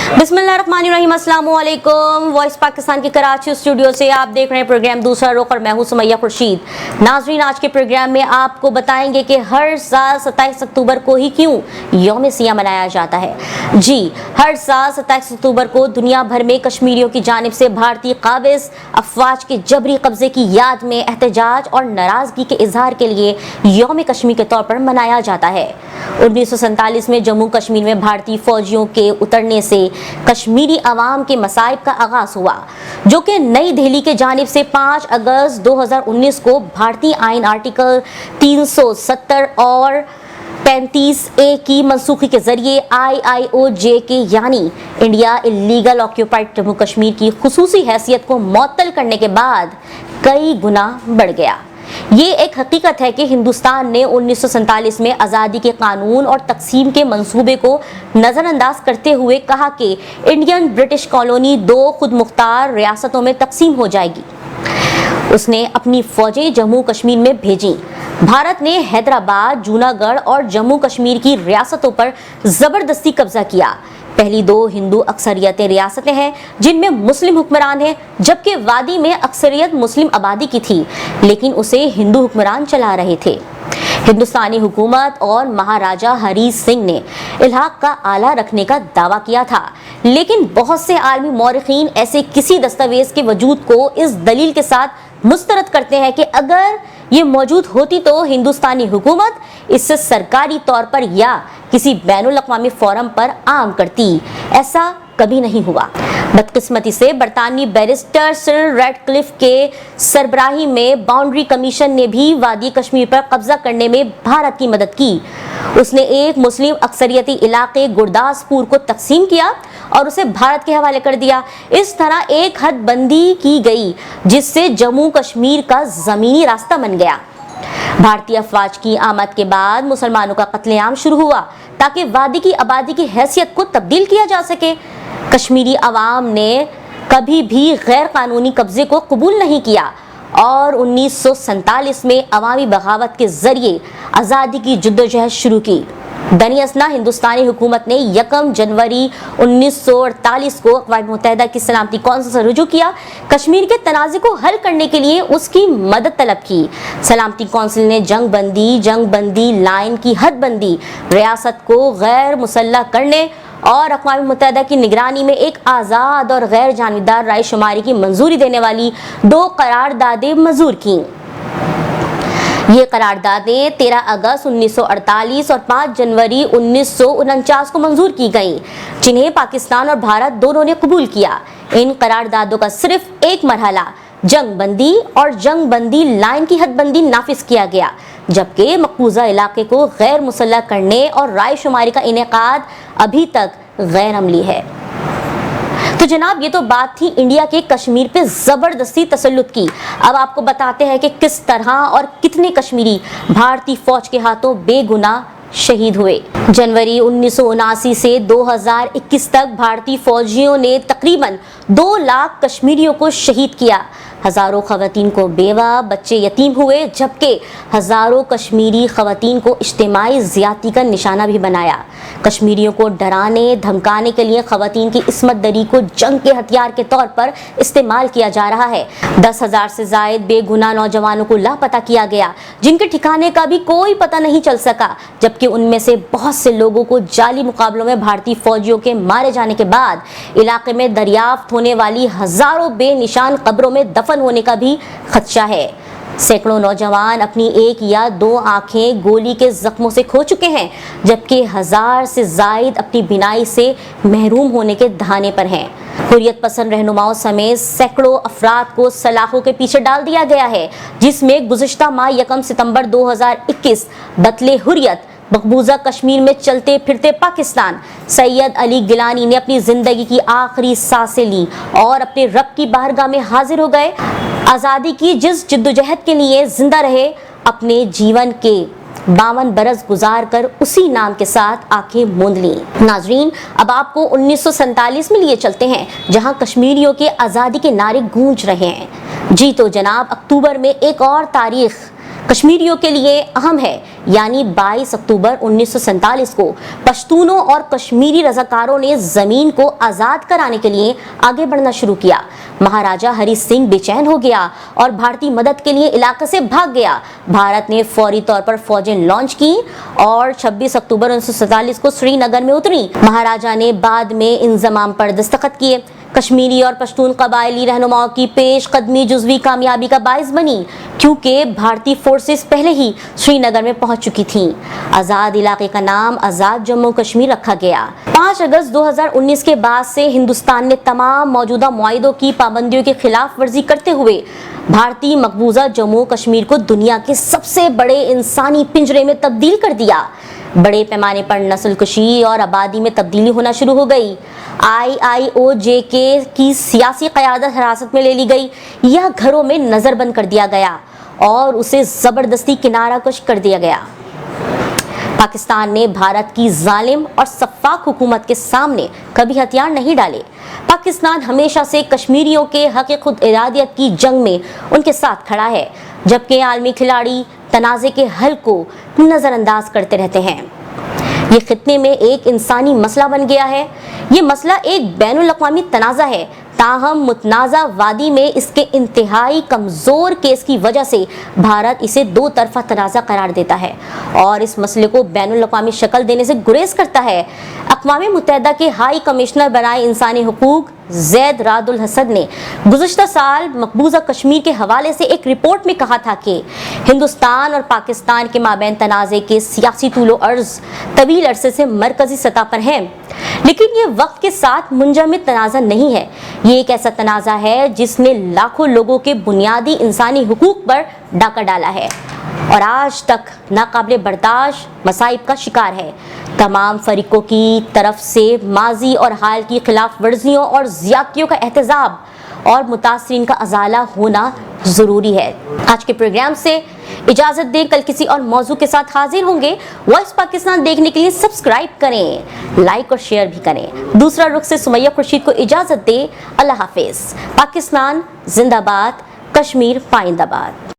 बिस्मिल्लाहिर्रहमानिर्रहीम, अस्सलाम वालेकुम। वॉइस पाकिस्तान के कराची स्टूडियो से आप देख रहे हैं प्रोग्राम दूसरा रुख और मैं हूं सुमैया खुर्शीद। नाजरीन, आज के प्रोग्राम में आपको बताएंगे कि हर साल 27 अक्टूबर को ही क्यों यौम सियाह मनाया जाता है। जी, हर साल 27 अक्टूबर को दुनिया भर में कश्मीरियों की जानिब से भारतीय काबिज अफवाज के जबरी कब्जे की याद में एहतजाज और नाराजगी के इजहार के लिए यौम कश्मीर के तौर पर मनाया जाता है। 1947 में जम्मू कश्मीर में भारतीय फौजियों के उतरने से कश्मीरी अवाम के मसाइब का आगाज हुआ, जो कि नई दिल्ली के जानिब से 5 अगस्त 2019 को भारतीय आइन आर्टिकल 370 और 35A की मनसूखी के जरिए IIOJ के यानी India illegal occupied Jammu Kashmir की खुसूसी हैसियत को मुअत्तल करने के बाद कई गुना बढ़ गया। ये एक हकीकत है कि हिंदुस्तान ने 1947 में आज़ादी के कानून और तकसीम के मंसूबे को नज़रअंदाज करते हुए कहा कि इंडियन ब्रिटिश कॉलोनी 2 खुद मुख्तार रियासतों में तकसीम हो जाएगी। उसने अपनी फौजें जम्मू कश्मीर में भेजी। भारत ने हैदराबाद, जूनागढ़ और जम्मू कश्मीर की रियासतों पर ज़बरदस्ती कब्जा किया। पहली 2 हिंदू अक्सरियत रियासतें हैं जिनमें मुस्लिम हुक्मरान हैं, जबकि वादी में अक्सरियत मुस्लिम आबादी की थी, लेकिन उसे हिंदू हुक्मरान चला रहे थे। हिंदुस्तानी हुकूमत और महाराजा हरी सिंह ने इल्हाक का आला रखने का दावा किया था, लेकिन बहुत से आलमी मौरखीन ऐसे किसी दस्तावेज के वजूद को इस दलील के साथ मुस्तरद करते हैं कि अगर ये मौजूद होती तो हिंदुस्तानी हुकूमत इससे सरकारी तौर पर या किसी बैनुल अक़वामी फोरम पर आम करती। ऐसा कभी नहीं हुआ। बदकिस्मती से बरतानवी बैरिस्टर सर रेडक्लिफ के सरबराही में बाउंड्री कमीशन ने भी वादी कश्मीर पर कब्जा करने में भारत की मदद की। उसने एक मुस्लिम अक्सरियती इलाके गुरदासपुर को तकसीम किया और उसे भारत के हवाले कर दिया। इस तरह एक हद बंदी की गई जिससे जम्मू कश्मीर का जमीनी रास्ता बन गया। भारतीय अफवाज की आमद के बाद मुसलमानों का कत्लेआम शुरू हुआ ताकि वादी की आबादी की हैसियत को तब्दील किया जा सके। कश्मीरी अवाम ने कभी भी गैर कानूनी कब्जे को कबूल नहीं किया और 1947 में अवामी बगावत के जरिए आज़ादी की जद्दोजहद शुरू की। दनियसना हिंदुस्तानी हुकूमत ने 1 जनवरी 1948 को अक़वाम मुत्तहिदा की सलामती कौंसिल से रुजू किया। कश्मीर के तनाज़े को हल करने के लिए उसकी मदद तलब की। सलामती कौंसिल ने जंग बंदी लाइन की हद बंदी, रियासत को गैर मुसल्लह करने और अक़वाम मुत्तहिदा की निगरानी में एक आज़ाद और गैर जानिबदार राय शुमारी की मंजूरी देने वाली 2 करारदादें मंजूर की। ये करारदादें 13 अगस्त 1948 और 5 जनवरी 1949 को मंजूर की गईं, जिन्हें पाकिस्तान और भारत दोनों ने कबूल किया। इन करारदादों का सिर्फ एक मरहला जंग बंदी और जंग बंदी लाइन की हदबंदी नाफिज किया गया, जबकि मकबूजा इलाके को गैर मुसल्लह करने और राय शुमारी का इनेकाद अभी तक गैर अमली है। तो जनाब, ये तो बात थी इंडिया के कश्मीर पे जबरदस्ती तसल्लुत की। अब आपको बताते हैं कि किस तरह और कितने कश्मीरी भारतीय फौज के हाथों बेगुनाह शहीद हुए। जनवरी 1979 से 2021 तक भारतीय फौजियों ने तकरीबन 2 लाख कश्मीरियों को शहीद किया। हजारों खवातीन को बेवा बच्चे यतीम हुए, जबकि हजारों कश्मीरी खवातीन को इज्तिमाई ज़ियादती का निशाना भी बनाया। कश्मीरियों को डराने धमकाने के लिए खवातीन की इस्मत दरी को जंग के हथियार के तौर पर इस्तेमाल किया जा रहा है। 10,000 से जायद बेगुनाह नौजवानों को लापता किया गया, जिनके ठिकाने का भी कोई पता नहीं चल सका, जबकि उनमें से बहुत से लोगों को जाली मुकाबलों में भारतीय फौजियों के मारे जाने के बाद इलाके में दरियाफ्त होने वाली हजारों बेनिशान कब्रों में दफन होने का भी खदशा है। सैकड़ों नौजवान अपनी 1 या 2 आंखें गोली के जख्मों से खो चुके हैं, जबकि 1000 से जायद अपनी बिनाई से महरूम होने के दहाने पर हैं। हुर्रियत पसंद रहनुमाओं समेत सैकड़ों अफराद को सलाखों के पीछे डाल दिया गया है, जिसमें गुज़िश्ता माह 1 सितंबर 2021 बतले हुर्रियत मकबूजा कश्मीर में चलते फिरते पाकिस्तान सैयद अली गिलानी ने अपनी जिंदगी की आखिरी सांसें ली और अपने रब की बारगाह में हाजिर हो गए। आज़ादी की जिस जद्दोजहद के लिए जिंदा रहे, अपने जीवन के 52 बरस गुजार कर उसी नाम के साथ आंखें मूंद ली। नाजरीन, अब आपको 1947 में लिए चलते हैं, जहां कश्मीरियों के आज़ादी के नारे गूंज रहे हैं। जी तो जनाब, अक्टूबर में एक और तारीख कश्मीरियों के लिए अहम है। यानी 22 अक्टूबर 1947 को पश्तूनों और कश्मीरी रजाकारों ने जमीन को आजाद कराने के लिए आगे बढ़ना शुरू किया। महाराजा हरि सिंह बेचैन हो गया और भारतीय मदद के लिए इलाके से भाग गया। भारत ने फौरी तौर पर फौजें लॉन्च की और 26 अक्टूबर 1947 को श्रीनगर में उतरी। महाराजा ने बाद में इंजमाम पर दस्तखत किए। कश्मीरी और पश्तून कबायली रहनुमाओं की पेशकदमी जुज़वी कामयाबी का बाइस बनी, क्योंकि भारतीय फोर्सेस पहले ही श्रीनगर में पहुंच चुकी थीं। आज़ाद इलाके का नाम आज़ाद जम्मू कश्मीर रखा गया। 5 अगस्त 2019 के बाद से हिंदुस्तान ने तमाम मौजूदा मुआहिदों की पाबंदियों की खिलाफ वर्जी करते हुए भारतीय मकबूजा जम्मू कश्मीर को दुनिया के सबसे बड़े इंसानी पिंजरे में तब्दील कर दिया। बड़े पैमाने पर नस्ल कुशी और आबादी में तब्दीली होना शुरू हो गई। IIOJK की सियासी क़यादत हिरासत में ले ली गई या घरों में नज़रबंद कर दिया गया और उसे ज़बरदस्ती किनारा कश कर दिया गया। पाकिस्तान ने भारत की जालिम और सफ़ाक हुकूमत के सामने कभी हथियार नहीं डाले। पाकिस्तान हमेशा से कश्मीरियों के हक़ खुद इरादियत की जंग में उनके साथ खड़ा है, जबकि आलमी खिलाड़ी तनाज़े के हल को नज़रअंदाज करते रहते हैं। ये खित्ते में एक इंसानी मसला बन गया है। ये मसला एक बैनुल अक़वामी तनाज़ा है, ताहम मुतनाज़ा वादी में इसके इंतहाई कमज़ोर केस की वजह से भारत इसे दो तरफ़ा तनाज़ा करार देता है और इस मसले को बैनुल अक़वामी शक्ल देने से गुरेज करता है। अक़वाम मुत्तहिदा के हाई कमिश्नर बराए इंसानी हुकूक ज़ैद राद उल हसन ने गुज़श्ता साल मकबूजा कश्मीर के हवाले से एक रिपोर्ट में कहा था कि हिंदुस्तान और पाकिस्तान के माबैन तनाज़े के सियासी तूलो अर्ज़ तवील अरसे से मरकज़ी सतह पर है, लेकिन ये वक्त के साथ मुंजमद तनाज़ा नहीं है। ये एक ऐसा तनाज़ा है जिसने लाखों लोगों के बुनियादी इंसानी हुकूक पर डाका डाला है और आज तक नाकाबिल बर्दाश्त मसाइब का शिकार है। तमाम फरीकों की तरफ से माजी और हाल की खिलाफ वर्जियों और ज़्यादतियों का एहतजाब और मुतासरीन का अजाला होना ज़रूरी है। आज के प्रोग्राम से इजाज़त दें, कल किसी और मौजू के साथ हाजिर होंगे। वॉइस पाकिस्तान देखने के लिए सब्सक्राइब करें, लाइक और शेयर भी करें। दूसरा रुख से सुमैया खुर्शीद को इजाज़त दें। अल्लाह हाफिज़। पाकिस्तान जिंदाबाद, कश्मीर पाइंदाबाद।